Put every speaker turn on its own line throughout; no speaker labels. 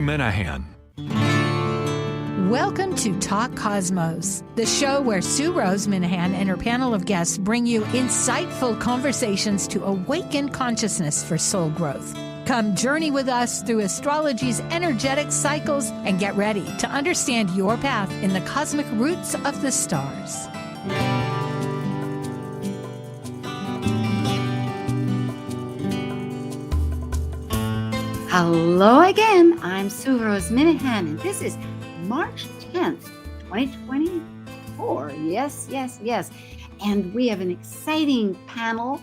Minahan.
Welcome to Talk Cosmos, the show where Sue Minahan and her panel of guests bring you insightful conversations to awaken consciousness for soul growth. Come journey with us through astrology's energetic cycles and get ready to understand your path in the cosmic roots of the stars.
Hello again, I'm Sue Minahan, and this is March 10th, 2024. Yes. And we have an exciting panel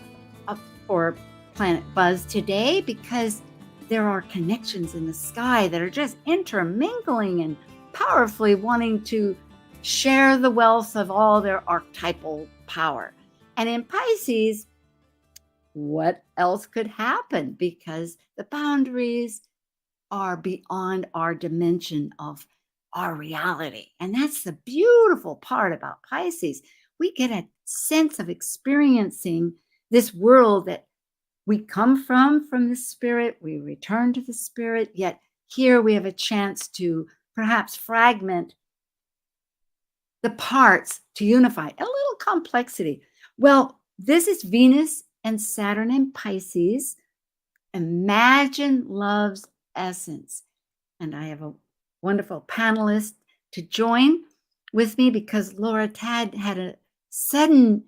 for Planet Buzz today because there are connections in the sky that are just intermingling and powerfully wanting to share the wealth of all their archetypal power. And in Pisces, what else could happen? Because the boundaries are beyond our dimension of our reality. And that's the beautiful part about Pisces. We get a sense of experiencing this world that we come from the spirit, we return to the spirit, yet here we have a chance to perhaps fragment the parts to unify a little complexity. Well, this is Venus and Saturn in Pisces. Imagine love's essence. And I have a wonderful panelist to join with me because Laura Tad had a sudden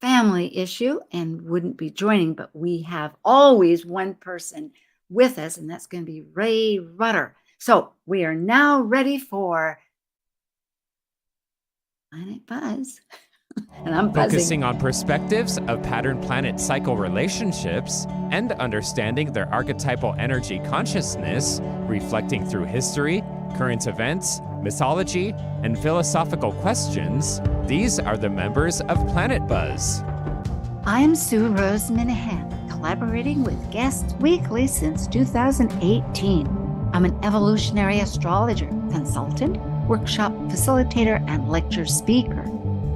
family issue and wouldn't be joining, but we have always one person with us, and that's going to be Rae Rutter. So we are now ready for Planet Buzz. And I'm buzzing.
Focusing on perspectives of pattern planet cycle relationships and understanding their archetypal energy consciousness, reflecting through history, current events, mythology, and philosophical questions, these are the members of Planet Buzz.
I'm Sue Minahan, collaborating with guests weekly since 2018. I'm an evolutionary astrologer, consultant, workshop facilitator, and lecture speaker.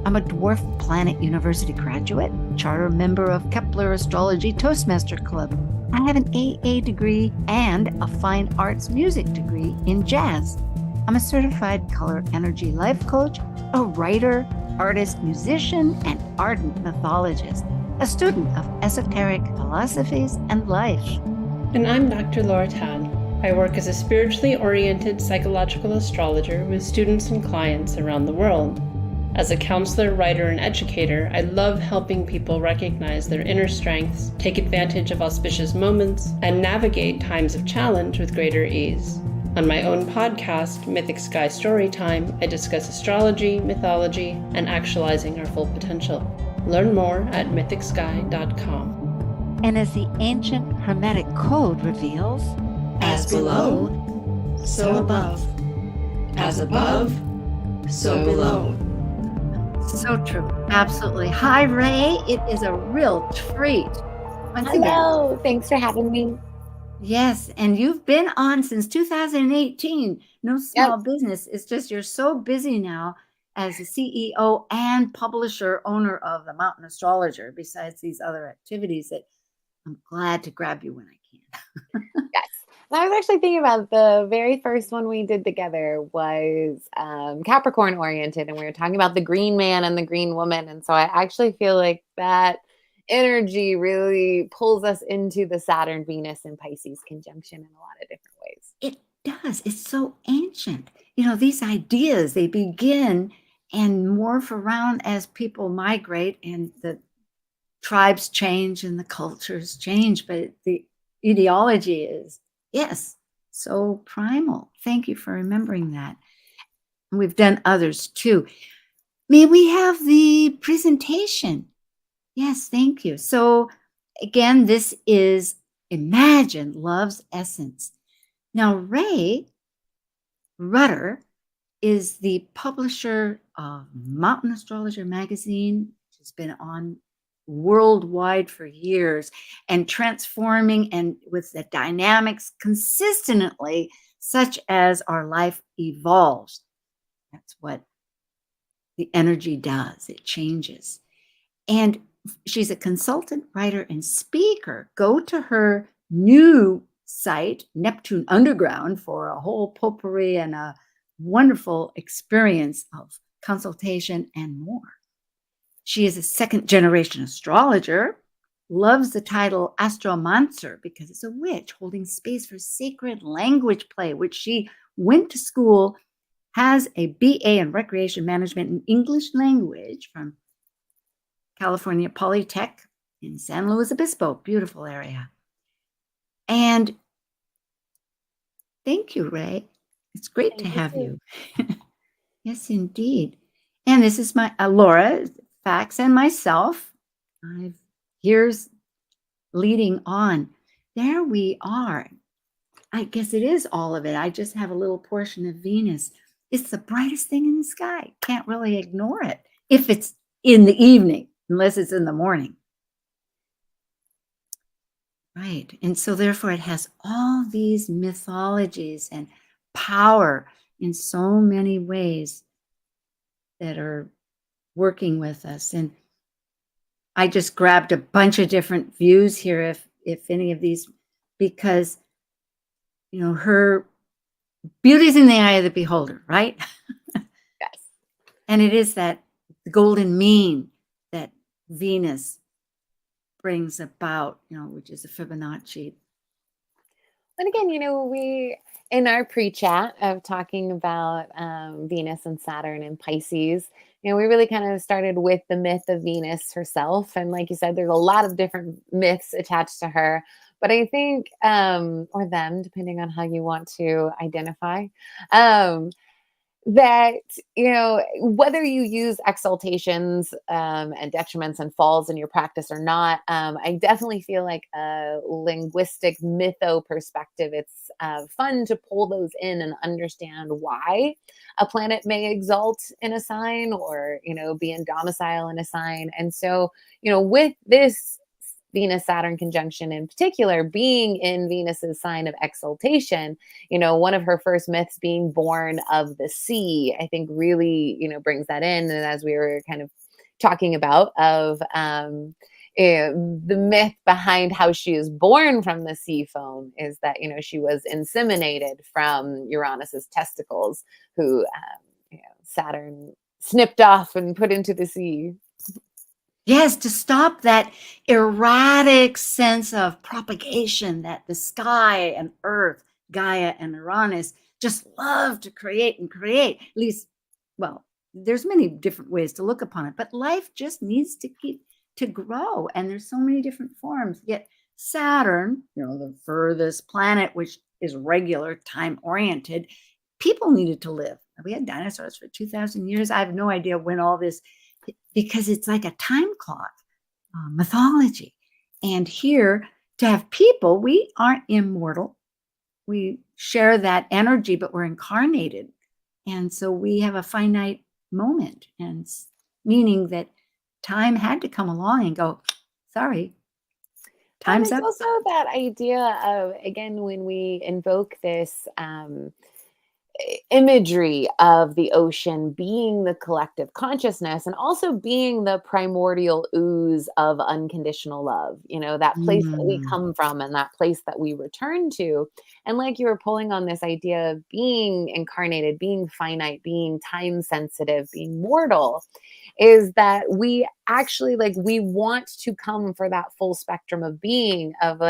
I'm a Dwarf Planet University graduate, charter member of Kepler Astrology Toastmaster Club. I have an AA degree and a fine arts music degree in jazz. I'm a certified color energy life coach, a writer, artist, musician, and ardent mythologist, a student of esoteric philosophies and life.
And I'm Dr. Laura Tad. I work as a spiritually oriented psychological astrologer with students and clients around the world. As a counselor, writer, and educator, I love helping people recognize their inner strengths, take advantage of auspicious moments, and navigate times of challenge with greater ease. On my own podcast, Mythic Sky Storytime, I discuss astrology, mythology, and actualizing our full potential. Learn more at mythicsky.com.
And as the ancient Hermetic Code reveals,
as below, so above. As above, so below.
So true. Absolutely. Hi, Rae. It is a real treat.
Hello. Thanks for having me.
Yes. And you've been on since 2018. No small business. It's just you're so busy now as the CEO and publisher owner of the Mountain Astrologer, besides these other activities, that I'm glad to grab you when I can.
Yes. I was actually thinking about the very first one we did together was Capricorn oriented, and we were talking about the green man and the green woman. And so I actually feel like that energy really pulls us into the Saturn, Venus, and Pisces conjunction in a lot of different ways.
It does. It's so ancient. You know, these ideas, they begin and morph around as people migrate and the tribes change and the cultures change. But the ideology is, yes, so primal. Thank you for remembering that. And we've done others too. May we have the presentation? Yes, thank you. So again, this is Imagine Love's Essence. Now, Rae Rutter is the publisher of Mountain Astrologer magazine, which has been on worldwide for years and transforming and with the dynamics consistently, such as our life evolves. That's what the energy does. It changes. And she's a consultant, writer, and speaker. Go to her new site, Neptune Underground, for a whole potpourri and a wonderful experience of consultation and more. She is a second-generation astrologer, loves the title astromancer because it's a witch holding space for sacred language play, which she went to school, has a BA in recreation management and English language from California Polytech in San Luis Obispo, beautiful area. And thank you, Rae. It's great to have you. Yes, indeed. And this is my Laura Fax and myself. I've years leading on. There we are. I guess it is all of it. I just have a little portion of Venus. It's the brightest thing in the sky. Can't really ignore it if it's in the evening, unless it's in the morning. Right. And so therefore it has all these mythologies and power in so many ways that are working with us. And I just grabbed a bunch of different views here, if any of these, because her beauty's in the eye of the beholder, right?
Yes.
And it is that golden mean that Venus brings about, which is a Fibonacci.
And again, we, in our pre-chat of talking about Venus and Saturn and Pisces, we really kind of started with the myth of Venus herself. And like you said, there's a lot of different myths attached to her. But I think, or them, depending on how you want to identify, that, whether you use exaltations and detriments and falls in your practice or not, I definitely feel like a linguistic mytho perspective, it's fun to pull those in and understand why a planet may exalt in a sign or, be in domicile in a sign. And so, with this Venus-Saturn conjunction in particular, being in Venus's sign of exaltation, one of her first myths being born of the sea, I think really, brings that in. And as we were kind of talking about of the myth behind how she is born from the sea foam is that, she was inseminated from Uranus's testicles, who Saturn snipped off and put into the sea.
Yes, to stop that erratic sense of propagation that the sky and earth, Gaia and Uranus, just love to create and create. At least, well, there's many different ways to look upon it, but life just needs to keep to grow. And there's so many different forms. Yet Saturn, the furthest planet, which is regular, time-oriented, people needed to live. We had dinosaurs for 2,000 years. I have no idea when all this, because it's like a time clock mythology. And here, to have people, we aren't immortal. We share that energy, but we're incarnated. And so we have a finite moment, and meaning that time had to come along and go, sorry, time's up.
Also that idea of, again, when we invoke this imagery of the ocean being the collective consciousness and also being the primordial ooze of unconditional love, that place that we come from and that place that we return to. And like you were pulling on this idea of being incarnated, being finite, being time sensitive, being mortal, is that we actually we want to come for that full spectrum of being of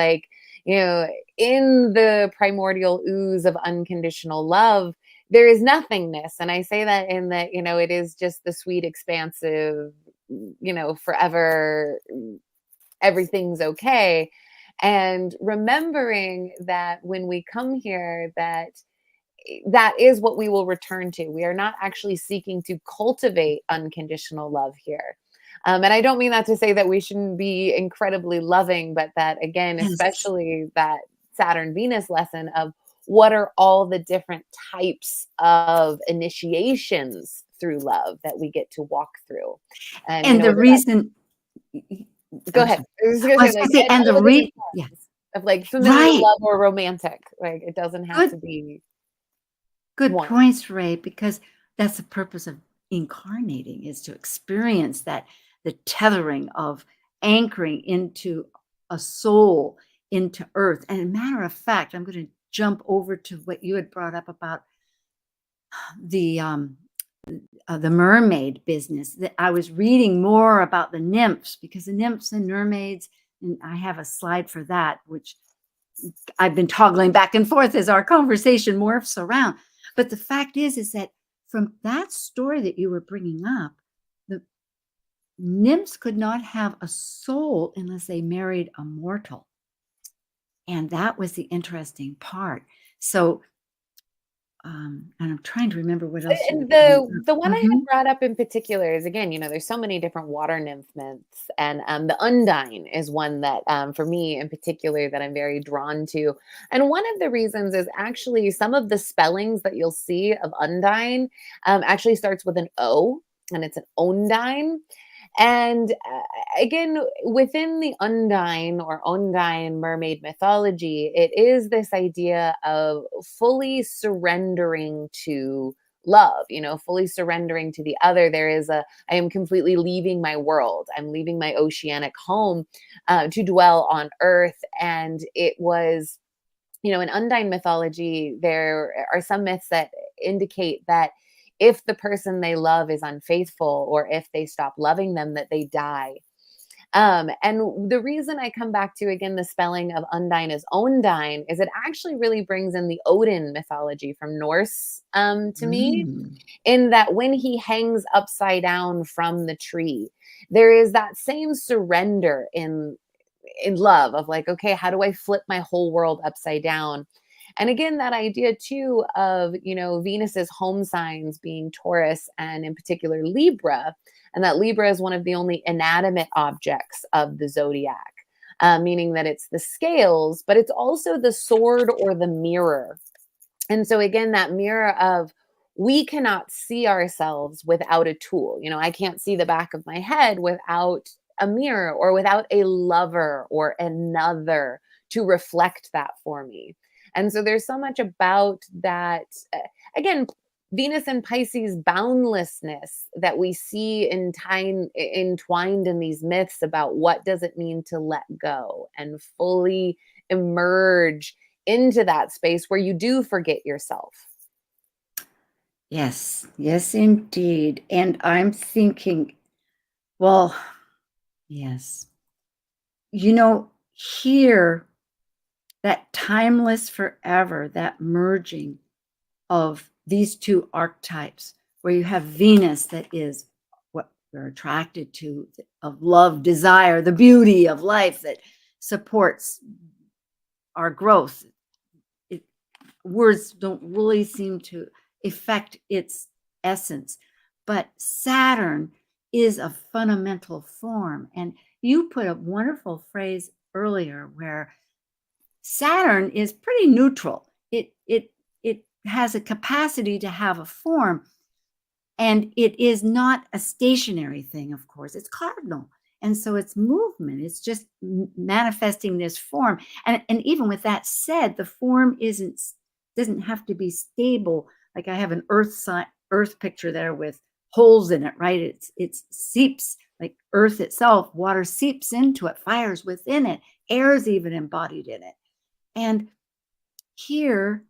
in the primordial ooze of unconditional love, there is nothingness. And I say that in that, it is just the sweet, expansive, forever, everything's okay. And remembering that when we come here, that is what we will return to. We are not actually seeking to cultivate unconditional love here. And I don't mean that to say that we shouldn't be incredibly loving, but that, again, especially that Saturn-Venus lesson of what are all the different types of initiations through love that we get to walk through.
And the reason...
Go ahead.
And the reason... Yes.
Of familiar love or romantic. It doesn't have to be...
Good points, Rae, because that's the purpose of incarnating, is to experience that, the tethering of anchoring into a soul into earth. And a matter of fact, I'm going to jump over to what you had brought up about the mermaid business. That I was reading more about the nymphs, because the nymphs and mermaids, and I have a slide for that, which I've been toggling back and forth as our conversation morphs around. But the fact is that from that story that you were bringing up, the nymphs could not have a soul unless they married a mortal. And that was the interesting part. So, and I'm trying to remember what else.
And the one I had brought up in particular is, again, there's so many different water nymph myths, and the Undine is one that, for me in particular, that I'm very drawn to. And one of the reasons is actually some of the spellings that you'll see of Undine actually starts with an O, and it's an Ondine. And again, within the Undine or Ondine mermaid mythology, it is this idea of fully surrendering to love, fully surrendering to the other. There is I am completely leaving my world. I'm leaving my oceanic home to dwell on earth. And it was, in Undine mythology, there are some myths that indicate that if the person they love is unfaithful, or if they stop loving them, that they die. And the reason I come back to, again, the spelling of Undine as Ondine is it actually really brings in the Odin mythology from Norse to me, in that when he hangs upside down from the tree, there is that same surrender in love of like, okay, how do I flip my whole world upside down? And again, that idea too of, Venus's home signs being Taurus and in particular Libra, and that Libra is one of the only inanimate objects of the zodiac, meaning that it's the scales, but it's also the sword or the mirror. And so again, that mirror of, we cannot see ourselves without a tool. I can't see the back of my head without a mirror, or without a lover or another to reflect that for me. And so there's so much about that, again, Venus and Pisces boundlessness that we see entwined in these myths about what does it mean to let go and fully emerge into that space where you do forget yourself.
Yes, indeed. And I'm thinking, well, yes, here, that timeless forever, that merging of these two archetypes, where you have Venus, that is what we're attracted to, of love, desire, the beauty of life that supports our growth. Words don't really seem to affect its essence, but Saturn is a fundamental form. And you put a wonderful phrase earlier where Saturn is pretty neutral. It has a capacity to have a form, and it is not a stationary thing, of course. It's cardinal. And so it's movement. It's just manifesting this form. And even with that said, the form doesn't have to be stable. Like I have an earth picture there with holes in it, right? It seeps, like earth itself, water seeps into it, fire's within it, air is even embodied in it. And here,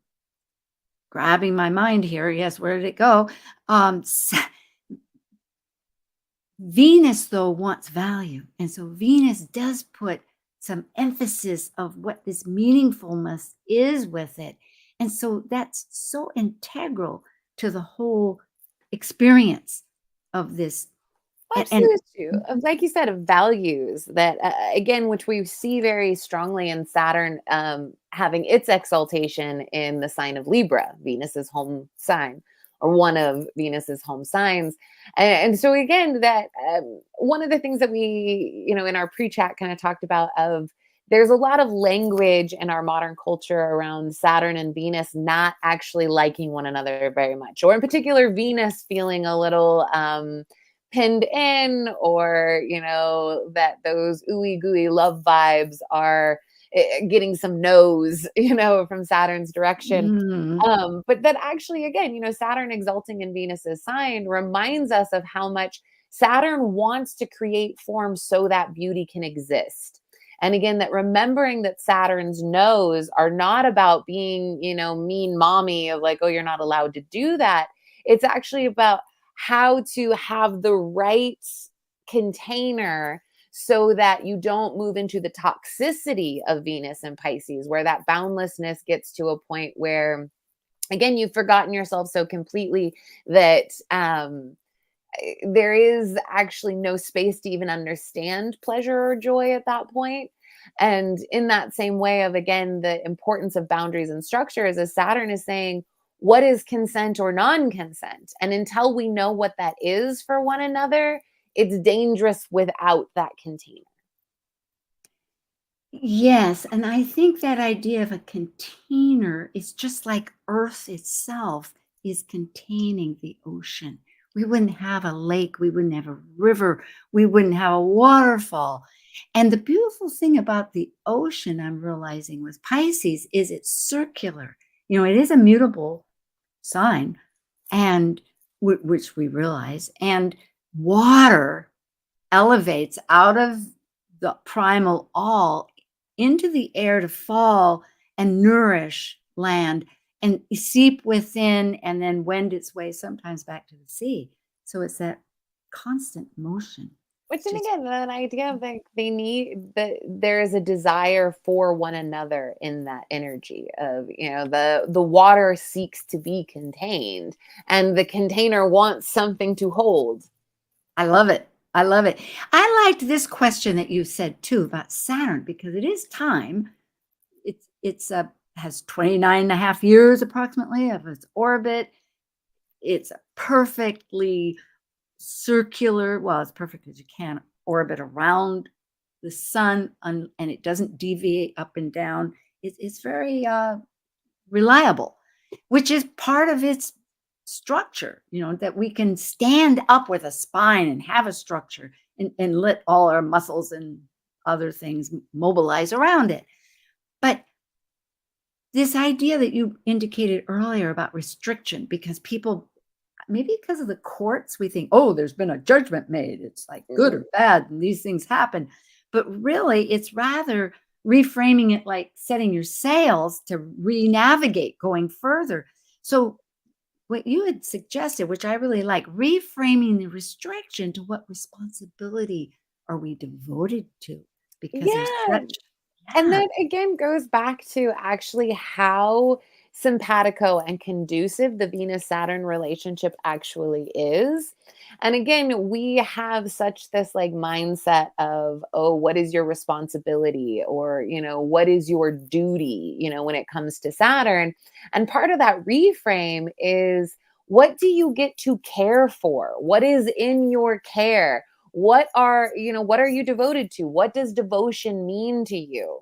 grabbing my mind here, yes, where did it go? Venus, though, wants value. And so Venus does put some emphasis of what this meaningfulness is with it. And so that's so integral to the whole experience of this.
Absolutely. Like you said, of values that, again, which we see very strongly in Saturn having its exaltation in the sign of Libra, Venus's home sign, or one of Venus's home signs. And so again, that one of the things that we, in our pre-chat kind of talked about of, there's a lot of language in our modern culture around Saturn and Venus not actually liking one another very much, or in particular, Venus feeling a little pinned in, or, that those ooey gooey love vibes are getting some no's, from Saturn's direction. But that actually, again, Saturn exalting in Venus's sign reminds us of how much Saturn wants to create form so that beauty can exist. And again, that remembering that Saturn's no's are not about being, mean mommy of like, oh, you're not allowed to do that. It's actually about how to have the right container so that you don't move into the toxicity of Venus and Pisces, where that boundlessness gets to a point where, again, you've forgotten yourself so completely that there is actually no space to even understand pleasure or joy at that point. And in that same way of, again, the importance of boundaries and structures, as Saturn is saying, what is consent or non-consent? And until we know what that is for one another, it's dangerous without that container.
Yes, and I think that idea of a container is just like Earth itself is containing the ocean. We wouldn't have a lake, we wouldn't have a river, we wouldn't have a waterfall. And the beautiful thing about the ocean, I'm realizing with Pisces, is it's circular. It is a mutable sign, and which we realize, and water elevates out of the primal all into the air to fall and nourish land and seep within and then wend its way sometimes back to the sea. So it's that constant motion.
Which, and again, that idea of like there is a desire for one another in that energy of, the water seeks to be contained and the container wants something to hold.
I love it. I love it. I liked this question that you said too about Saturn, because it is time. It's has 29 and a half years approximately of its orbit. It's a perfectly circular, well, as perfect as you can, orbit around the sun, and it doesn't deviate up and down. It's very reliable, which is part of its structure, that we can stand up with a spine and have a structure and let all our muscles and other things mobilize around it. But this idea that you indicated earlier about restriction, because people, maybe because of the courts, we think, oh, there's been a judgment made. It's like good or bad, and these things happen. But really, it's rather reframing it like setting your sails to re-navigate going further. So what you had suggested, which I really like, reframing the restriction to what responsibility are we devoted to? Because there's such,
and that again goes back to actually how simpatico and conducive the Venus-Saturn relationship actually is. And again, we have such this like mindset of, oh, what is your responsibility? Or, what is your duty, when it comes to Saturn? And part of that reframe is, what do you get to care for? What is in your care? What are you devoted to? What does devotion mean to you?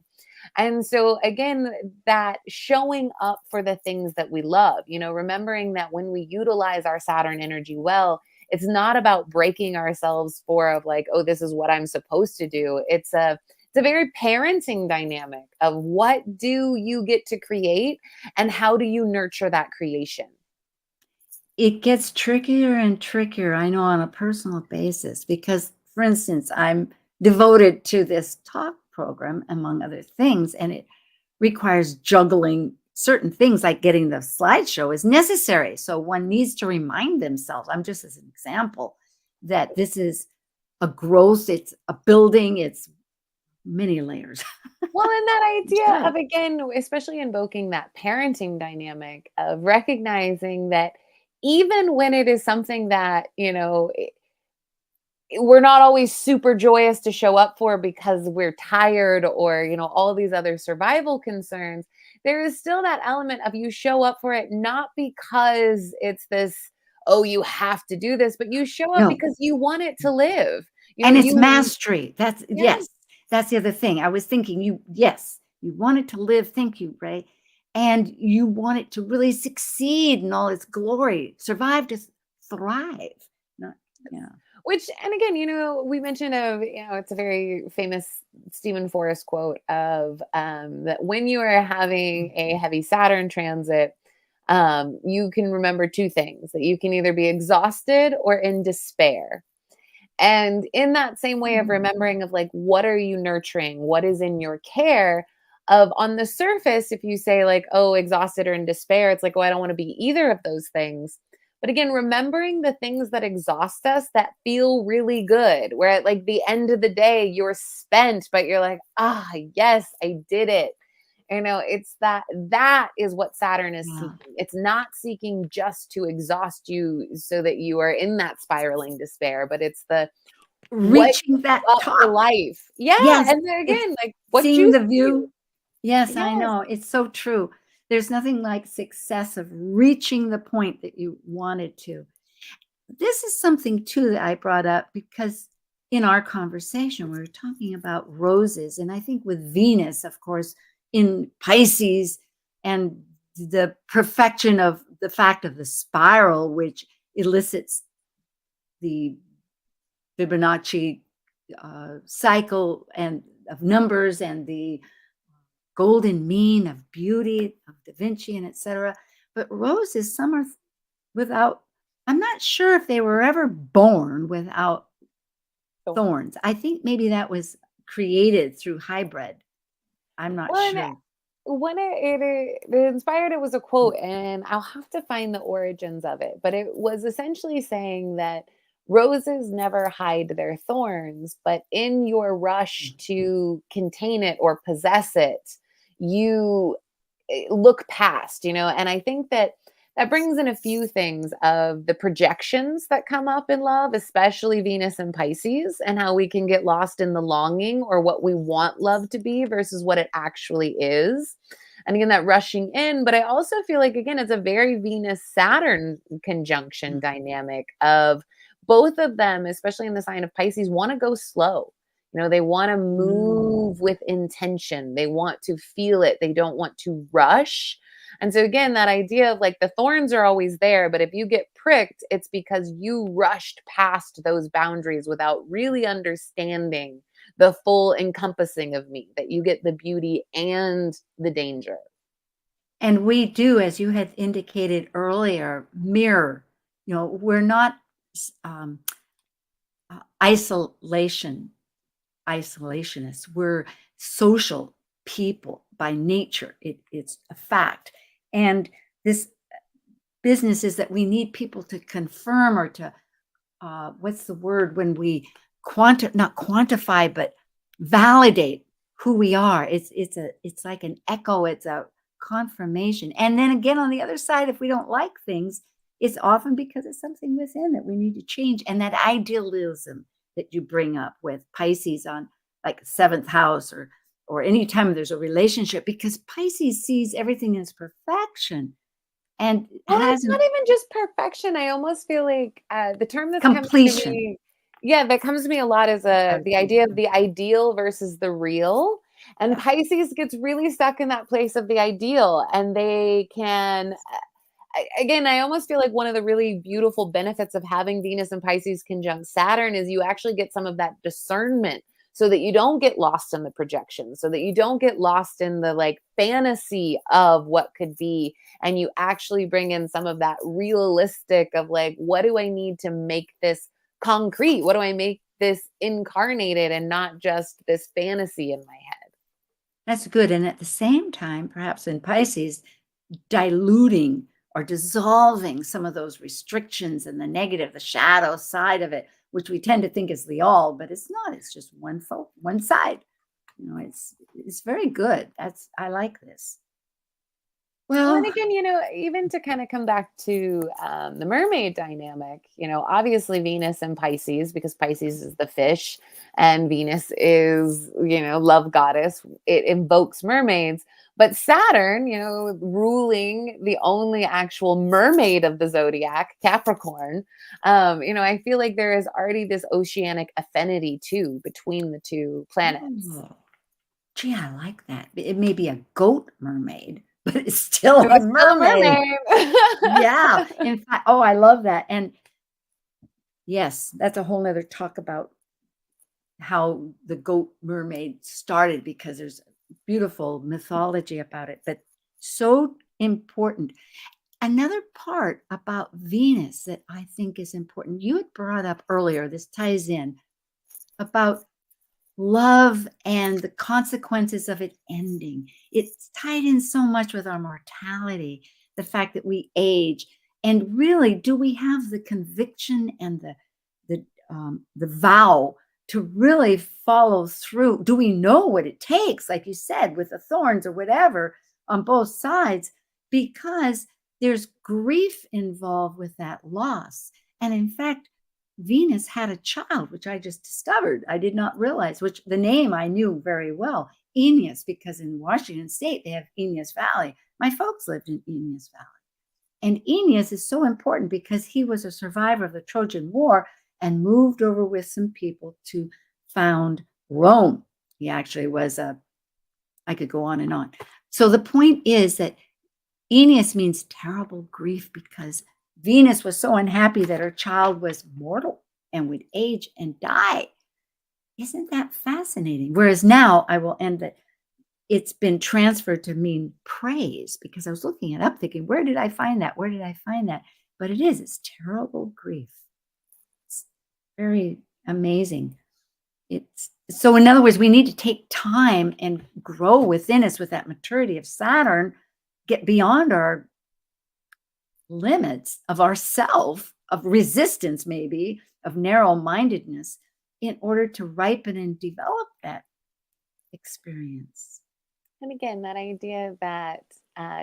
And so again, that showing up for the things that we love, remembering that when we utilize our Saturn energy well, it's not about breaking ourselves for of like, oh, this is what I'm supposed to do. It's a very parenting dynamic of what do you get to create and how do you nurture that creation?
It gets trickier and trickier, I know, on a personal basis, because, for instance, I'm devoted to this talk program, among other things, and it requires juggling certain things, like getting the slideshow is necessary. So one needs to remind themselves, I'm just as an example, that this is a growth, it's a building, it's many layers.
Well, and that idea of, again, especially invoking that parenting dynamic of recognizing that even when it is something that, we're not always super joyous to show up for because we're tired or, all these other survival concerns, there is still that element of you show up for it, not because it's this, oh, you have to do this, but you show up because you want it to live.
And it's mastery. That's, yes, that's the other thing. I was thinking you want it to live. Thank you, Rae. And you want it to really succeed in all its glory, survive to thrive.
Which, and again, we mentioned it's a very famous Stephen Forrest quote of that when you are having a heavy Saturn transit, you can remember two things, that you can either be exhausted or in despair. And in that same way of remembering of like, what are you nurturing? What is in your care? Of on the surface, if you say like, oh, exhausted or in despair, it's like, oh, I don't want to be either of those things. But again, remembering the things that exhaust us that feel really good, where at like the end of the day, you're spent, but you're like, ah, yes, I did it. It's that is what Saturn is
Yeah.
seeking. It's not seeking just to exhaust you so that you are in that spiraling despair, but it's the what
Reaching that
up for
top.
life. Yeah.
Yes.
And then
It's
again, like what
seeing
you
the view. Yes, I
Yes.
know. It's so true. There's nothing like success of reaching the point that you wanted to. This is something too that I brought up because in our conversation, we were talking about roses. And I think with Venus, of course, in Pisces and the perfection of the fact of the spiral, which elicits the Fibonacci cycle and of numbers and the golden mean of beauty of Da Vinci and etc. But roses, some are without, I'm not sure if they were ever born without thorns. I think maybe that was created through hybrid. I'm not
Well,
sure.
when it inspired, it was a quote, and I'll have to find the origins of it, but it was essentially saying that roses never hide their thorns, but in your rush to contain it or possess it, you look past, and I think that that brings in a few things of the projections that come up in love, especially Venus and Pisces, and how we can get lost in the longing or what we want love to be versus what it actually is. And again, that rushing in, but I also feel like, again, it's a very Venus Saturn conjunction dynamic of both of them, especially in the sign of Pisces, want to go slow. They want to move with intention. They want to feel it. They don't want to rush. And so again, that idea of like the thorns are always there, but if you get pricked, it's because you rushed past those boundaries without really understanding the full encompassing of me, that you get the beauty and the danger.
And we do, as you had indicated earlier, mirror. We're not isolationists. We're social people by nature. It's a fact. And this business is that we need people to confirm or to, what's the word when we not quantify, but validate who we are. It's like an echo. It's a confirmation. And then again, on the other side, if we don't like things, it's often because it's something within that we need to change. And that idealism that you bring up with Pisces on like 7th house or anytime there's a relationship, because Pisces sees everything as perfection. And
it's not even just perfection. I almost feel like the term that's
completion.
Comes to me, that comes to me a lot is the idea of the ideal versus the real. And Pisces gets really stuck in that place of the ideal, and they can. Again, I almost feel like one of the really beautiful benefits of having Venus and Pisces conjunct Saturn is you actually get some of that discernment so that you don't get lost in the projection, so that you don't get lost in the like fantasy of what could be. And you actually bring in some of that realistic of like, what do I need to make this concrete? What do I make this incarnated and not just this fantasy in my head?
That's good. And at the same time, perhaps in Pisces, diluting or dissolving some of those restrictions and the negative, the shadow side of it, which we tend to think is the all, but it's not. It's just one side. It's very good. I like this. Well,
and again, even to kind of come back to the mermaid dynamic, obviously Venus and Pisces, because Pisces is the fish and Venus is, love goddess. It invokes mermaids. But Saturn, ruling the only actual mermaid of the zodiac, Capricorn, I feel like there is already this oceanic affinity too between the two planets.
Oh, gee, I like that. It may be a goat mermaid, but it's still a mermaid. Yeah. In fact, I love that. And yes, that's a whole nother talk about how the goat mermaid started, because there's beautiful mythology about it, but so important. Another part about Venus that I think is important, you had brought up earlier, this ties in, about love and the consequences of it ending. It's tied in so much with our mortality, the fact that we age. And really, do we have the conviction and the vow to really follow through? Do we know what it takes, like you said, with the thorns or whatever on both sides? Because there's grief involved with that loss. And in fact, Venus had a child, which I just discovered. I did not realize, which the name I knew very well, Aeneas, because in Washington State, they have Aeneas Valley. My folks lived in Aeneas Valley. And Aeneas is so important because he was a survivor of the Trojan War and moved over with some people to found Rome. He actually was I could go on and on. So the point is that Aeneas means terrible grief because Venus was so unhappy that her child was mortal and would age and die. Isn't that fascinating? Whereas now I will end that it's been transferred to mean praise, because I was looking it up thinking, where did I find that? Where did I find that? But it's terrible grief. It's very amazing. So in other words, we need to take time and grow within us with that maturity of Saturn, get beyond our limits of ourself, of resistance, maybe, of narrow-mindedness, in order to ripen and develop that experience.
And again, that idea that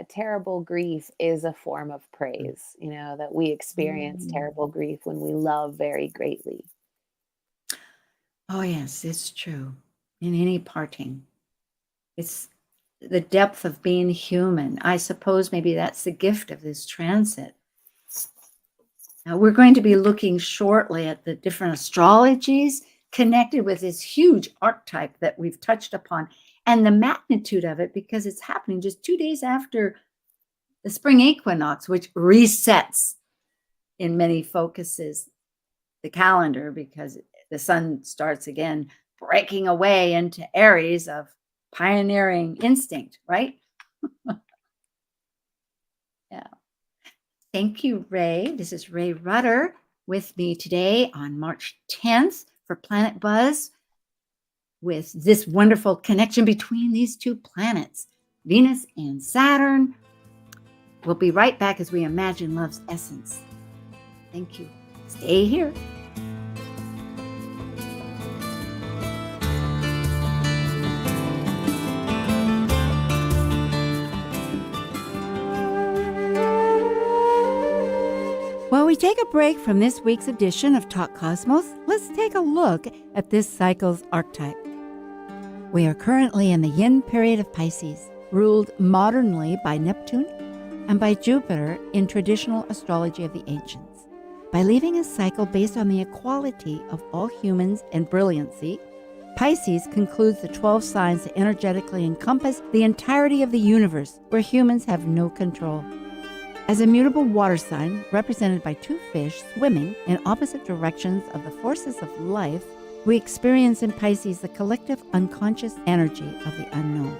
terrible grief is a form of praise, that we experience terrible grief when we love very greatly.
Oh, yes, it's true. In any parting, it's the depth of being human. I suppose maybe that's the gift of this transit. Now, we're going to be looking shortly at the different astrologies connected with this huge archetype that we've touched upon and the magnitude of it, because it's happening just 2 days after the spring equinox, which resets in many focuses the calendar, because the sun starts again breaking away into Aries of pioneering instinct, right? Yeah. Thank you, Rae. This is Rae Rutter with me today on March 10th for Planet Buzz, with this wonderful connection between these two planets, Venus and Saturn. We'll be right back as we imagine love's essence. Thank you. Stay here. While we take a break from this week's edition of Talk Cosmos, let's take a look at this cycle's archetype. We are currently in the yin period of Pisces, ruled modernly by Neptune and by Jupiter in traditional astrology of the ancients. By leaving a cycle based on the equality of all humans and brilliancy, Pisces concludes the 12 signs that energetically encompass the entirety of the universe, where humans have no control. As a mutable water sign represented by two fish swimming in opposite directions of the forces of life, we experience in Pisces the collective unconscious energy of the unknown.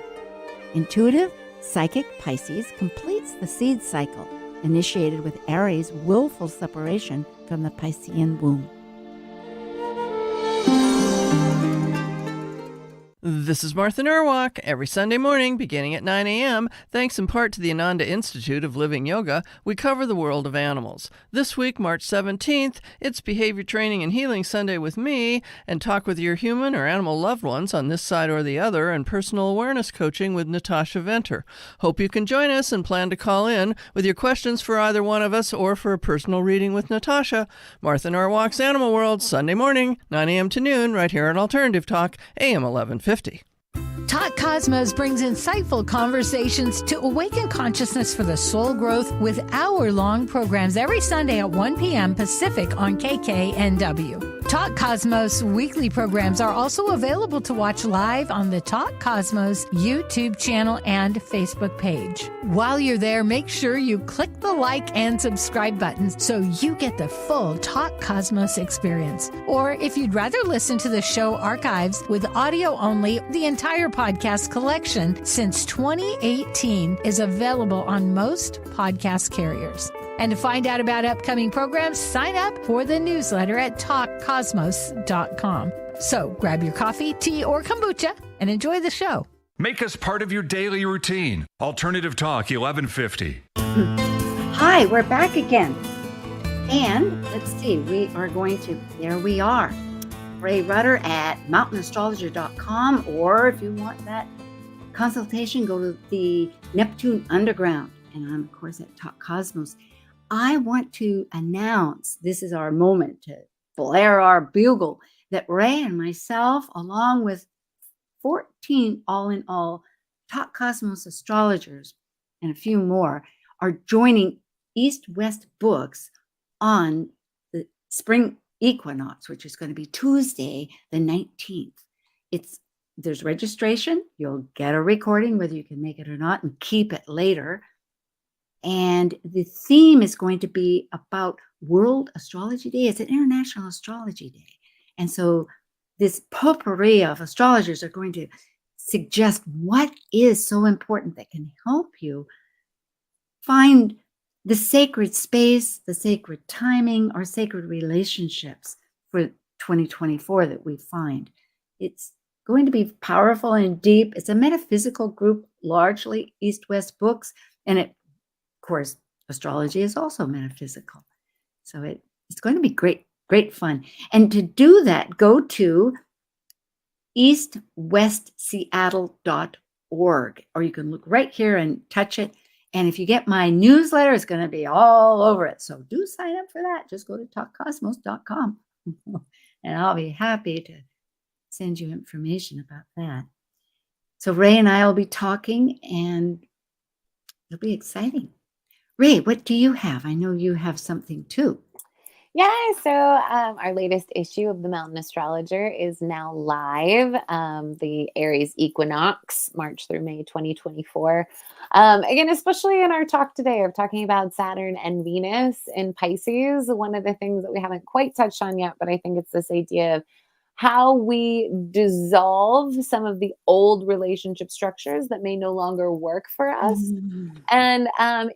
Intuitive, psychic Pisces completes the seed cycle, initiated with Aries' willful separation from the Piscean womb.
This is Martha Norwalk. Every Sunday morning, beginning at 9 a.m., thanks in part to the Ananda Institute of Living Yoga, we cover the world of animals. This week, March 17th, it's Behavior Training and Healing Sunday with me, and Talk with Your Human or Animal Loved Ones on this side or the other, and Personal Awareness Coaching with Natasha Venter. Hope you can join us and plan to call in with your questions for either one of us or for a personal reading with Natasha. Martha Norwalk's Animal World, Sunday morning, 9 a.m. to noon, right here on Alternative Talk, AM 1150.
Talk Cosmos brings insightful conversations to awaken consciousness for the soul growth with hour-long programs every Sunday at 1 p.m. Pacific on KKNW. Talk Cosmos weekly programs are also available to watch live on the Talk Cosmos YouTube channel and Facebook page. While you're there, make sure you click the like and subscribe buttons so you get the full Talk Cosmos experience. Or if you'd rather listen to the show archives with audio only, the entire podcast collection since 2018 is available on most podcast carriers. And to find out about upcoming programs, sign up for the newsletter at talkcosmos.com. So grab your coffee, tea, or kombucha and enjoy the show.
Make us part of your daily routine. Alternative Talk 1150.
Hi, we're back again. And let's see, there we are. Rae Rutter at mountainastrologer.com, or if you want that consultation, go to the Neptune Underground. And I'm, of course, at Talk Cosmos. I want to announce, this is our moment to blare our bugle, that Rae and myself, along with 14 all in all Talk Cosmos astrologers and a few more, are joining East West Books on the spring equinox, which is going to be Tuesday, the 19th. There's registration. You'll get a recording, whether you can make it or not, and keep it later. And the theme is going to be about World Astrology Day. It's an International Astrology Day. And so this potpourri of astrologers are going to suggest what is so important that can help you find the sacred space, the sacred timing, or sacred relationships for 2024 that we find. It's going to be powerful and deep. It's a metaphysical group, largely East-West Books, and of course, astrology is also metaphysical. So it's going to be great fun. And to do that, go to eastwestseattle.org, or you can look right here and touch it. And if you get my newsletter, it's going to be all over it. So do sign up for that. Just go to talkcosmos.com and I'll be happy to send you information about that. So Rae and I will be talking, and it'll be exciting. Rae, what do you have? I know you have something too.
Yeah, so our latest issue of the Mountain Astrologer is now live. The Aries equinox, March through May 2024. Again, especially in our talk today of talking about Saturn and Venus in Pisces, one of the things that we haven't quite touched on yet, but I think it's this idea of how we dissolve some of the old relationship structures that may no longer work for us. And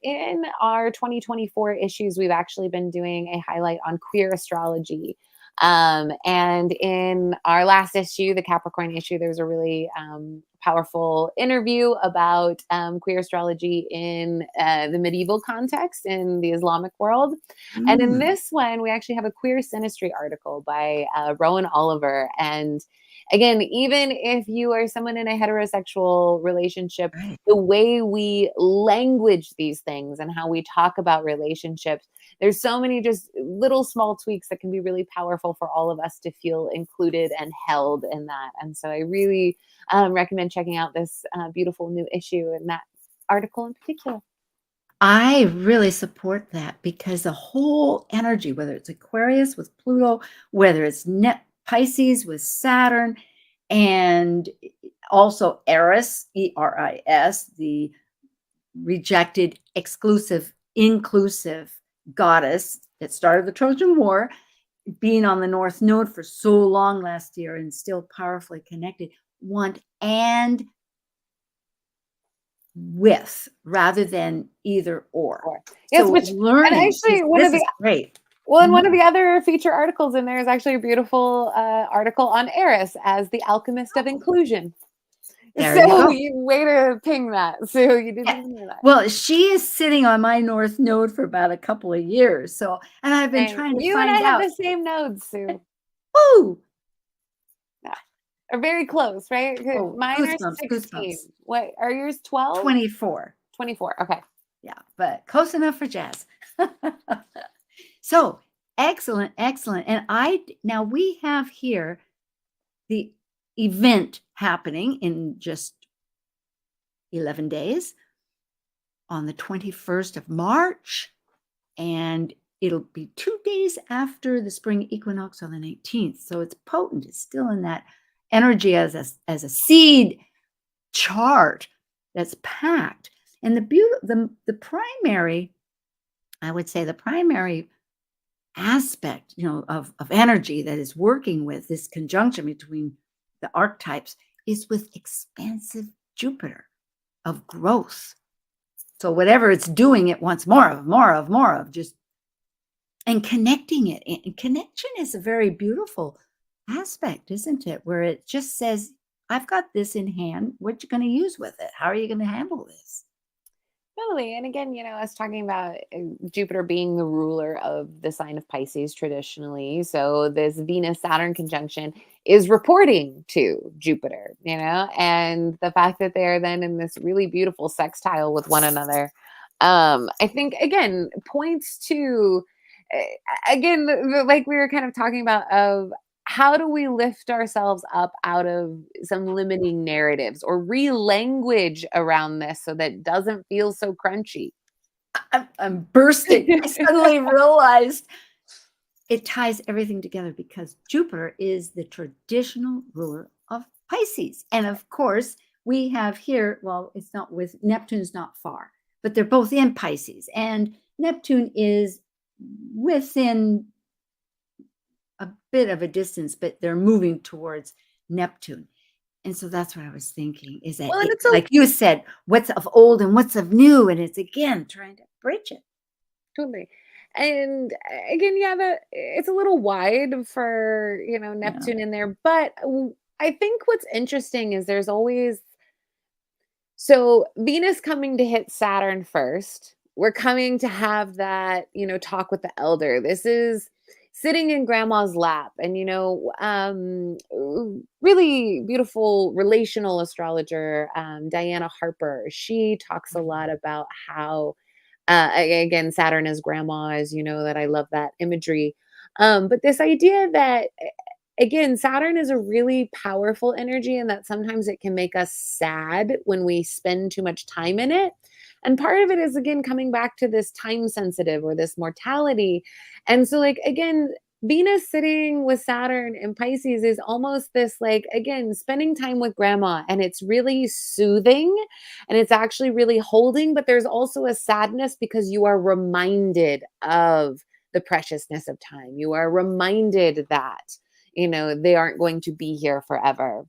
in our 2024 issues, we've actually been doing a highlight on queer astrology. And in our last issue, the Capricorn issue, there's a really powerful interview about queer astrology in the medieval context in the Islamic world. And in this one, we actually have a queer synastry article by Rowan Oliver. And again, even if you are someone in a heterosexual relationship, the way we language these things and how we talk about relationships, there's so many just little small tweaks that can be really powerful for all of us to feel included and held in that. And so I really recommend checking out this beautiful new issue and that article in particular.
I really support that, because the whole energy, whether it's Aquarius with Pluto, whether it's Pisces with Saturn, and also Eris, E-R-I-S, the rejected, exclusive, inclusive goddess that started the Trojan War, being on the North Node for so long last year and still powerfully connected, want and with rather than either or.
Yes,
so
which
learning,
and actually one
this
of the
is great.
Well, and one of the other feature articles in there is actually a beautiful article on Eris as the alchemist of inclusion.
There
So
you
you way to ping that. So you didn't even know that.
Well, she is sitting on my North Node for about a couple of years. So, and I've been trying to
you
find
and I
out.
have the same nodes, Sue.
Woo!
Are very close, right?
Oh,
Mine are
goosebumps,
16.
goosebumps.
What are yours? 12?
24.
24. Okay.
Yeah, but close enough for jazz. So excellent. And now we have here the event happening in just 11 days on the 21st of March. And it'll be 2 days after the spring equinox on the 19th. So it's potent. It's still in that energy as a seed chart that's packed. And the primary, I would say the primary aspect, of energy that is working with this conjunction between the archetypes is with expansive Jupiter of growth. So whatever it's doing, it wants more of, just, and connecting it. And connection is a very beautiful aspect, isn't it? Where it just says, I've got this in hand. What you going to use with it? How are you going to handle this?
Totally. And again, I was talking about Jupiter being the ruler of the sign of Pisces traditionally. So this Venus Saturn conjunction is reporting to Jupiter, and the fact that they're then in this really beautiful sextile with one another, I think, again, points to, again, like we were kind of talking about, of how do we lift ourselves up out of some limiting narratives or re-language around this so that it doesn't feel so crunchy?
I'm bursting. I suddenly realized it ties everything together because Jupiter is the traditional ruler of Pisces. And of course, we have here, well, it's not with Neptune's not far, but they're both in Pisces. And Neptune is within a bit of a distance, but they're moving towards Neptune. And so that's what I was thinking, is that, like you said, what's of old and what's of new. And it's, again, trying to bridge it.
Totally. And again, it's a little wide for, Neptune in there. But I think what's interesting is there's always, so Venus coming to hit Saturn first. We're coming to have that, talk with the elder. This is sitting in grandma's lap, and really beautiful relational astrologer, Diana Harper. She talks a lot about how, again, Saturn is grandma, as that I love that imagery. But this idea that, again, Saturn is a really powerful energy, and that sometimes it can make us sad when we spend too much time in it. And part of it is, again, coming back to this time sensitive or this mortality. And so, again, Venus sitting with Saturn in Pisces is almost this, again, spending time with grandma, and it's really soothing and it's actually really holding, but there's also a sadness because you are reminded of the preciousness of time. You are reminded that, they aren't going to be here forever.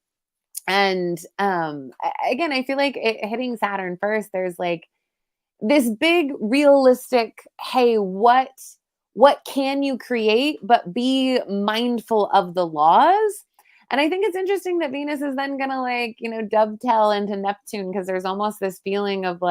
And again, I feel like hitting Saturn first, there's this big realistic, hey, what can you create, but be mindful of the laws. And I think it's interesting that Venus is then gonna dovetail into Neptune, because there's almost this feeling of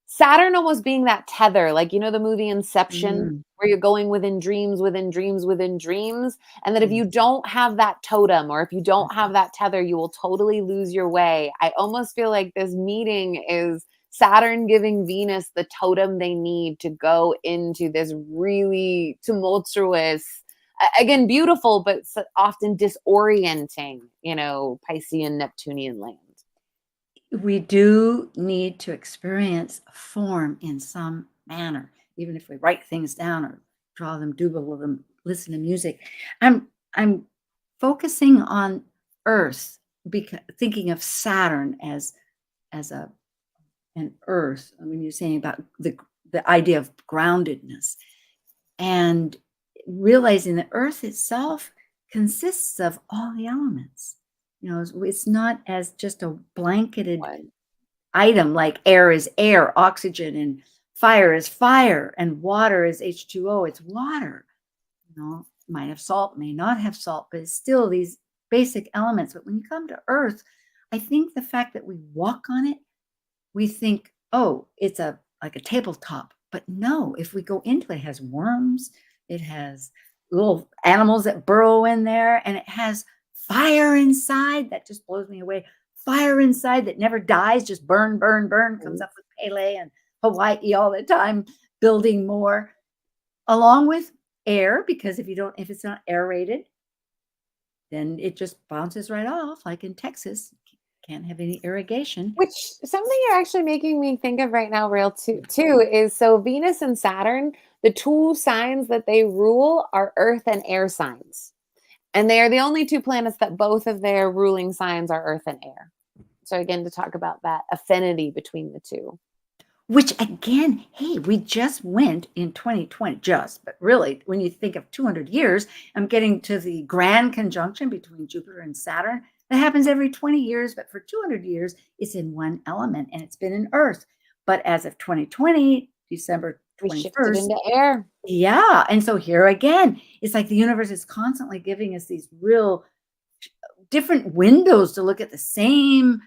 Saturn almost being that tether, the movie Inception, where you're going within dreams, within dreams, within dreams. And that if you don't have that totem, or if you don't have that tether, you will totally lose your way. I almost feel like this meeting is Saturn giving Venus the totem they need to go into this really tumultuous, again, beautiful, but often disorienting, Piscean Neptunian land.
We do need to experience form in some manner, even if we write things down or draw them, doodle them, listen to music. I'm focusing on Earth, because thinking of Saturn as an Earth. I mean, you're saying about the idea of groundedness, and realizing that Earth itself consists of all the elements. It's not as just a blanketed item, like air is air, oxygen, and fire is fire, and water is H2O. It's water. Might have salt, may not have salt, but it's still these basic elements. But when you come to Earth, I think the fact that we walk on it, we think, oh, it's like a tabletop. But no, if we go into it, it has worms, it has little animals that burrow in there, and it has fire inside that just blows me away. Fire inside that never dies, just burn, burn, burn, comes up with Pele and Hawaii all the time, building more, along with air, because if it's not aerated, then it just bounces right off, like in Texas. can't have any irrigation.
Which something you're actually making me think of right now, real too, is so Venus and Saturn, the two signs that they rule are Earth and air signs. And they are the only two planets that both of their ruling signs are Earth and air. So again, to talk about that affinity between the two.
Which again, hey, we just went in 2020, but really, when you think of 200 years, I'm getting to the grand conjunction between Jupiter and Saturn. That happens every 20 years, but for 200 years, it's in one element, and it's been in Earth. But as of 2020, December 21st,
we shifted into air.
Yeah. And so here again, it's like the universe is constantly giving us these real different windows to look at the same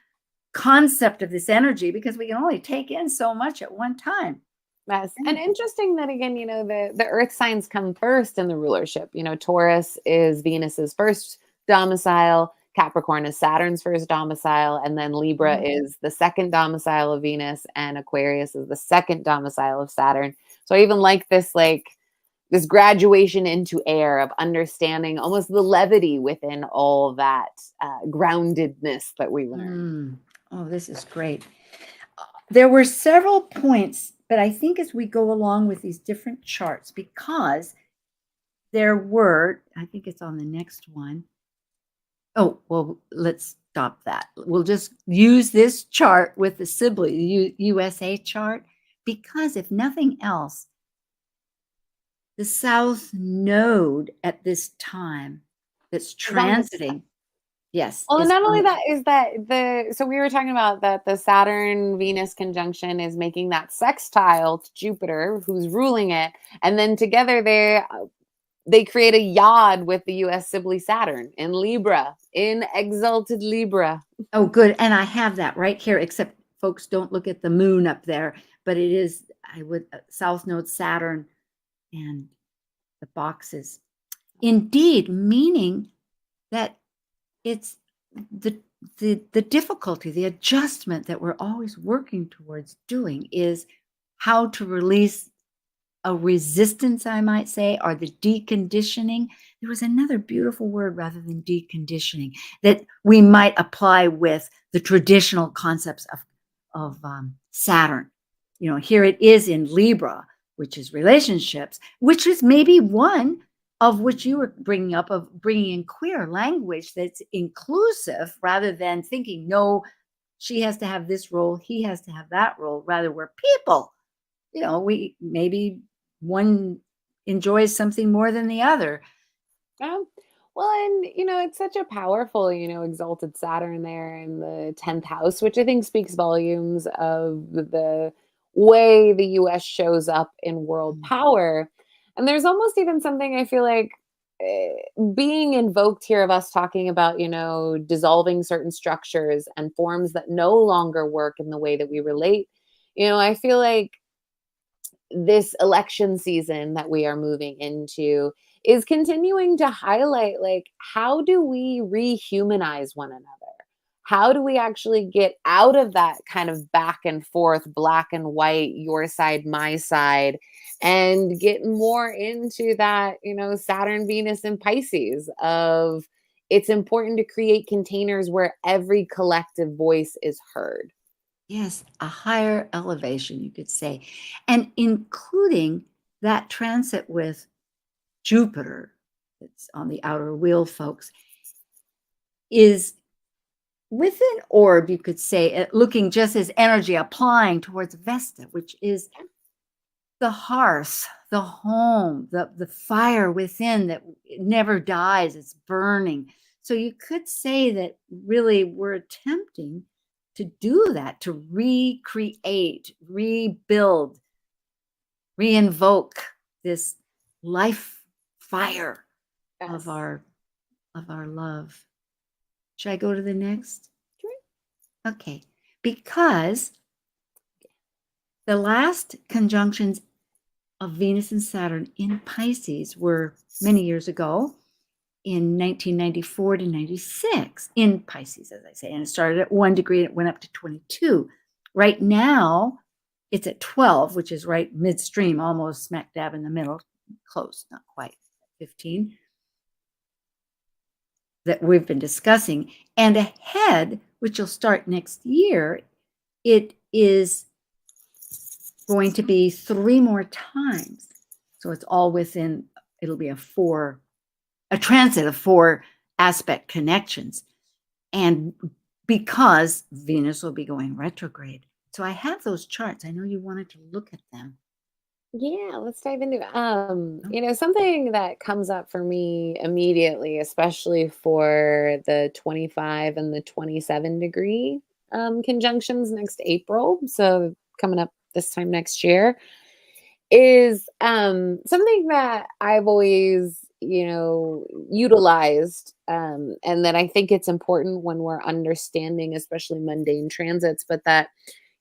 concept of this energy, because we can only take in so much at one time.
Yes. And interesting that again, the earth signs come first in the rulership. Taurus is Venus's first domicile, Capricorn is Saturn's first domicile, and then Libra is the second domicile of Venus, and Aquarius is the second domicile of Saturn. So I even like this graduation into air of understanding almost the levity within all that groundedness that we learn.
Oh, this is great. There were several points, but I think as we go along with these different charts, because there were, I think it's on the next one. Oh, well, let's stop that. We'll just use this chart with the Sibley, USA chart, because if nothing else, the South Node at this time that's transiting. Yes.
Well, not only that is that so we were talking about that the Saturn Venus conjunction is making that sextile to Jupiter, who's ruling it, and then together they create a yod with the U.S. Sibley Saturn in Libra, in exalted Libra.
Oh, good. And I have that right here, except folks don't look at the moon up there, but it is, South Node Saturn and the boxes. Indeed, meaning that it's the difficulty, the adjustment that we're always working towards doing is how to release a resistance, I might say, or the deconditioning. There was another beautiful word rather than deconditioning that we might apply with the traditional concepts of Saturn. Here it is in Libra, which is relationships, which is maybe one of which you were bringing up, of bringing in queer language that's inclusive rather than thinking, no, she has to have this role, he has to have that role. Rather, we're people. We maybe one enjoys something more than the other.
Well, and it's such a powerful, exalted Saturn there in the 10th house, which I think speaks volumes of the way the US shows up in world power. And there's almost even something I feel like being invoked here of us talking about, dissolving certain structures and forms that no longer work in the way that we relate. I feel like this election season that we are moving into is continuing to highlight, how do we rehumanize one another? How do we actually get out of that kind of back and forth, black and white, your side, my side, and get more into that, Saturn, Venus, and Pisces of it's important to create containers where every collective voice is heard.
Yes, a higher elevation, you could say, and including that transit with Jupiter, that's on the outer wheel, folks, is with an orb, you could say, looking just as energy applying towards Vesta, which is the hearth, the home, the fire within that never dies, it's burning. So you could say that really we're attempting to do that, to recreate, rebuild, reinvoke this life fire of our love. Should I go to the next? Sure. Okay. Because the last conjunctions of Venus and Saturn in Pisces were many years ago, in 1994 to 96 in Pisces, as I say, and it started at 1 degree and it went up to 22. Right now, it's at 12, which is right midstream, almost smack dab in the middle, close, not quite, 15, that we've been discussing. And ahead which will start next year, it is going to be 3 more times. So it's all within, it'll be a transit of 4 aspect connections. And because Venus will be going retrograde. So I have those charts. I know you wanted to look at them.
Yeah, let's dive into it. Something that comes up for me immediately, especially for the 25 and the 27 degree conjunctions next April, so coming up this time next year, is something that I've always, utilized, and that I think it's important when we're understanding, especially mundane transits, but that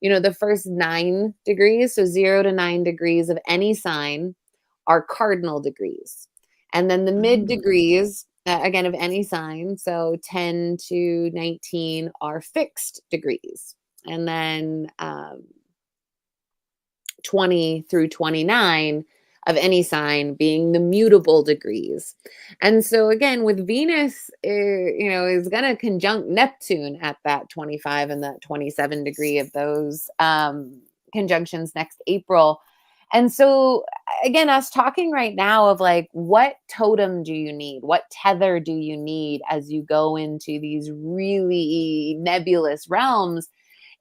the first 9 degrees, so 0 to 9 degrees of any sign are cardinal degrees. And then the mid degrees, again, of any sign, so 10 to 19 are fixed degrees. And then 20 through 29 of any sign being the mutable degrees. And so again, with Venus, is going to conjunct Neptune at that 25 and that 27 degree of those conjunctions next April. And so again, us talking right now of like, what totem do you need? What tether do you need as you go into these really nebulous realms?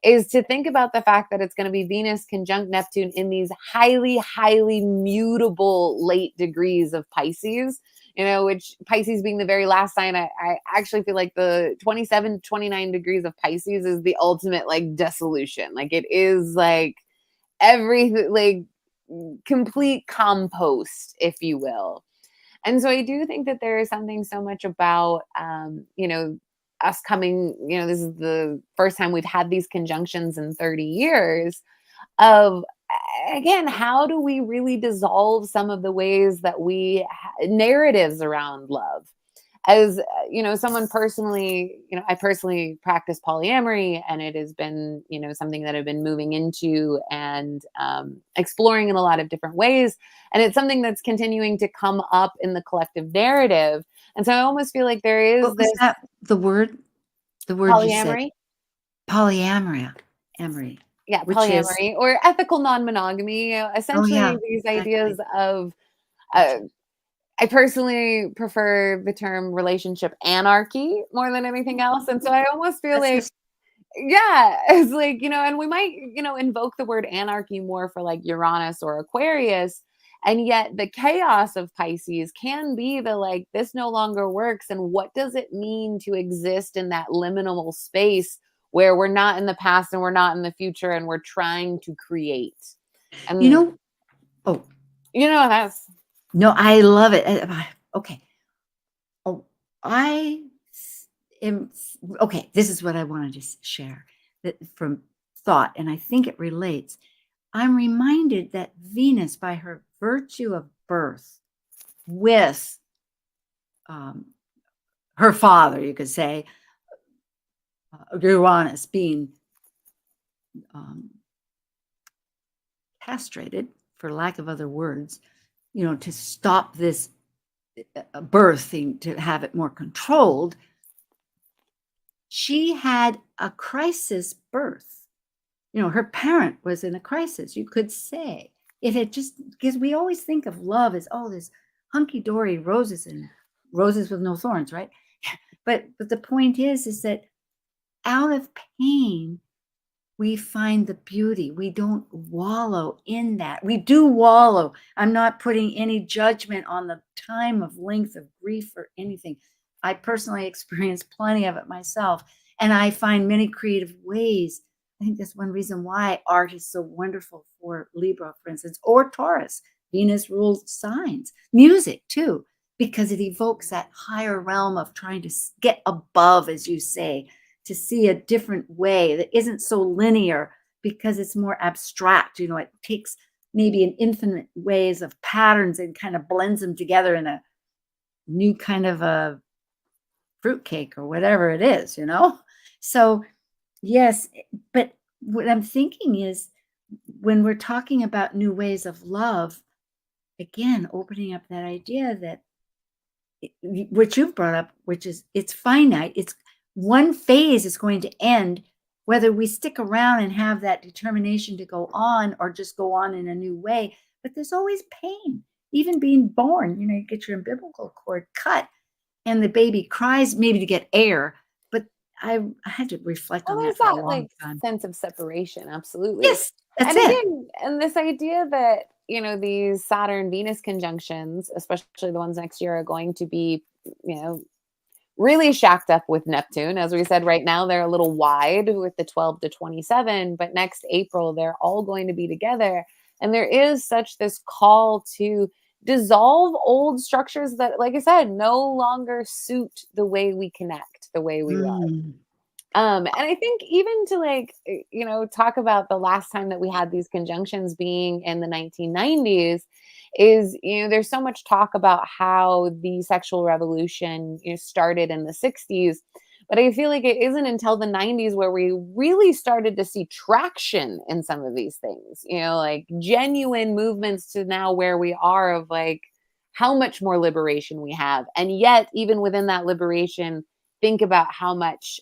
Is to think about the fact that it's going to be Venus conjunct Neptune in these highly, highly mutable late degrees of Pisces, which Pisces being the very last sign, I actually feel like the 27, 29 degrees of Pisces is the ultimate like dissolution. Like it is like everything, like complete compost, if you will. And so I do think that there is something so much about, us coming, this is the first time we've had these conjunctions in 30 years of, again, how do we really dissolve some of the ways that we narratives around love? As, someone personally, I personally practice polyamory, and it has been, something that I've been moving into and exploring in a lot of different ways. And it's something that's continuing to come up in the collective narrative. And so I almost feel like there is
What was that, the word
polyamory.
You said? Polyamory.
Yeah,
which
polyamory or ethical non-monogamy. Essentially, these ideas of, I personally prefer the term relationship anarchy more than anything else. And so I almost feel it's like, and we might, invoke the word anarchy more for like Uranus or Aquarius. And yet the chaos of Pisces can be the like, this no longer works. And what does it mean to exist in that liminal space where we're not in the past and we're not in the future and we're trying to create? And that's.
No, I love it. Okay. Oh, I am. Okay. This is what I wanted to share from thought, and I think it relates. I'm reminded that Venus, by her virtue of birth with her father, you could say, Uranus being castrated, for lack of other words, to stop this birthing, to have it more controlled, she had a crisis birth. Her parent was in a crisis, you could say. It had just, because we always think of love as, this hunky-dory roses and roses with no thorns, right? But the point is that out of pain, we find the beauty. We don't wallow in that. We do wallow. I'm not putting any judgment on the time of length of grief or anything. I personally experienced plenty of it myself, and I find many creative ways. I think that's one reason why art is so wonderful for Libra, for instance, or Taurus. Venus rules signs. Music, too, because it evokes that higher realm of trying to get above, as you say, to see a different way that isn't so linear, because it's more abstract. It takes maybe an infinite ways of patterns and kind of blends them together in a new kind of a fruitcake or whatever it is, So yes, but what I'm thinking is, when we're talking about new ways of love, again, opening up that idea that, which you've brought up, which is it's finite. one phase is going to end, whether we stick around and have that determination to go on or just go on in a new way. But there's always pain, even being born. You get your umbilical cord cut and the baby cries maybe to get air. But I had to reflect on that for a long time.
Sense of separation. Absolutely.
Yes, that's
and
it.
Again, and this idea that, these Saturn Venus conjunctions, especially the ones next year, are going to be, really shacked up with Neptune. As we said, right now, they're a little wide with the 12 to 27, but next April, they're all going to be together. And there is such this call to dissolve old structures that, like I said, no longer suit the way we connect, the way we love. And I think even to talk about the last time that we had these conjunctions being in the 1990s is, there's so much talk about how the sexual revolution started in the 60s. But I feel like it isn't until the 90s where we really started to see traction in some of these things, like genuine movements to now where we are of how much more liberation we have. And yet, even within that liberation, think about how much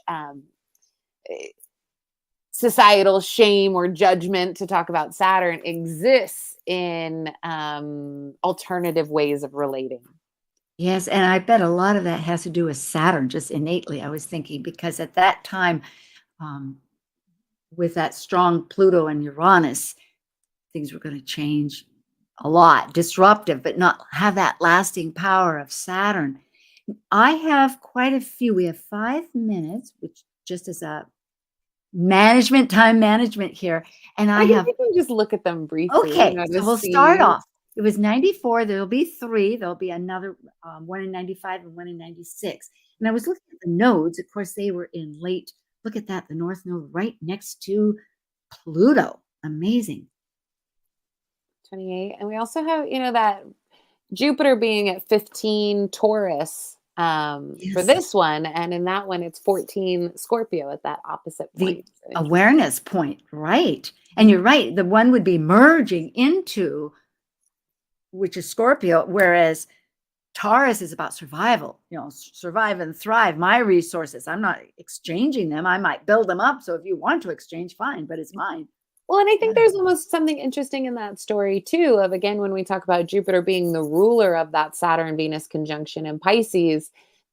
societal shame or judgment, to talk about Saturn, exists in alternative ways of relating.
Yes, and I bet a lot of that has to do with Saturn, just innately, I was thinking, because at that time, with that strong Pluto and Uranus, things were going to change a lot, disruptive, but not have that lasting power of Saturn. I have quite a few. We have 5 minutes, which just is a time management here. And I have.
We can just look at them briefly.
Okay, so we'll start off. It was 94. There'll be 3. There'll be another one in 95 and one in 96. And I was looking at the nodes. Of course, they were in late. Look at that. The North Node right next to Pluto. Amazing.
28. And we also have, that Jupiter being at 15 Taurus for this one. And in that one, it's 14 Scorpio at that opposite point.
The awareness point. Right. And you're right. The one would be merging into, which is Scorpio, whereas Taurus is about survival, survive and thrive. My resources, I'm not exchanging them. I might build them up. So if you want to exchange, fine, but it's mine.
Well, and I think there's almost something interesting in that story too, of again, when we talk about Jupiter being the ruler of that Saturn-Venus conjunction in Pisces,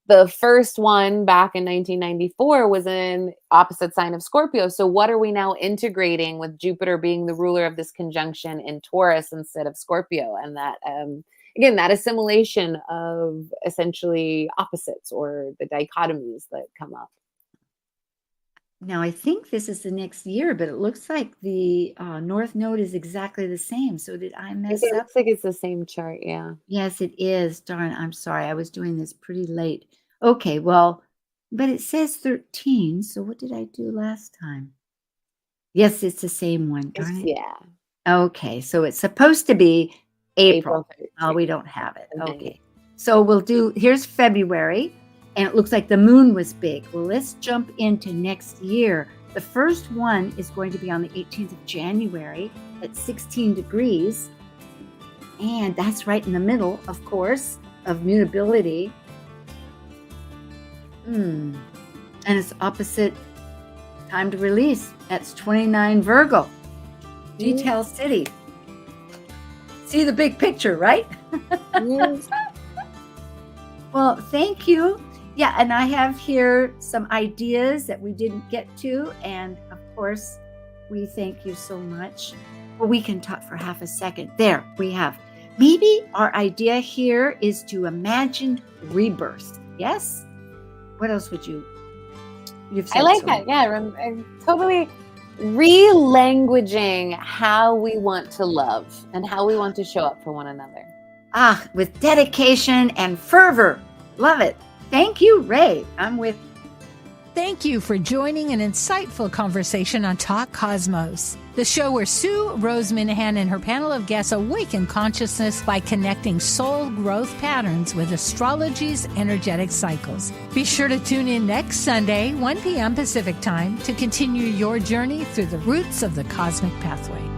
the first one back in 1994 was in opposite sign of Scorpio. So what are we now integrating with Jupiter being the ruler of this conjunction in Taurus instead of Scorpio? And that, again, that assimilation of essentially opposites or the dichotomies that come up.
Now, I think this is the next year, but it looks like the North Node is exactly the same. So did I mess up?
It looks like it's the same chart, yeah.
Yes, it is. Darn, I'm sorry. I was doing this pretty late. Okay, well, but it says 13. So what did I do last time? Yes, it's the same one. Darn it.
Yeah.
Okay, so it's supposed to be April. Oh, we don't have it. Okay. So we'll do, here's February. And it looks like the moon was big. Well, let's jump into next year. The first one is going to be on the 18th of January at 16 degrees. And that's right in the middle, of course, of mutability. And it's opposite time to release. That's 29 Virgo. Detail City. See the big picture, right?
Yes.
Well, thank you. Yeah, and I have here some ideas that we didn't get to. And of course, we thank you so much. Well, we can talk for half a second. There, we have. Maybe our idea here is to imagine rebirth. Yes? What else would you've said?
I like
so
that. Yeah, I'm totally re-languaging how we want to love and how we want to show up for one another.
With dedication and fervor. Love it. Thank you, Rae. I'm with.
Thank you for joining an insightful conversation on Talk Cosmos, the show where Sue Minahan and her panel of guests awaken consciousness by connecting soul growth patterns with astrology's energetic cycles. Be sure to tune in next Sunday, 1 p.m. Pacific Time, to continue your journey through the roots of the cosmic pathway.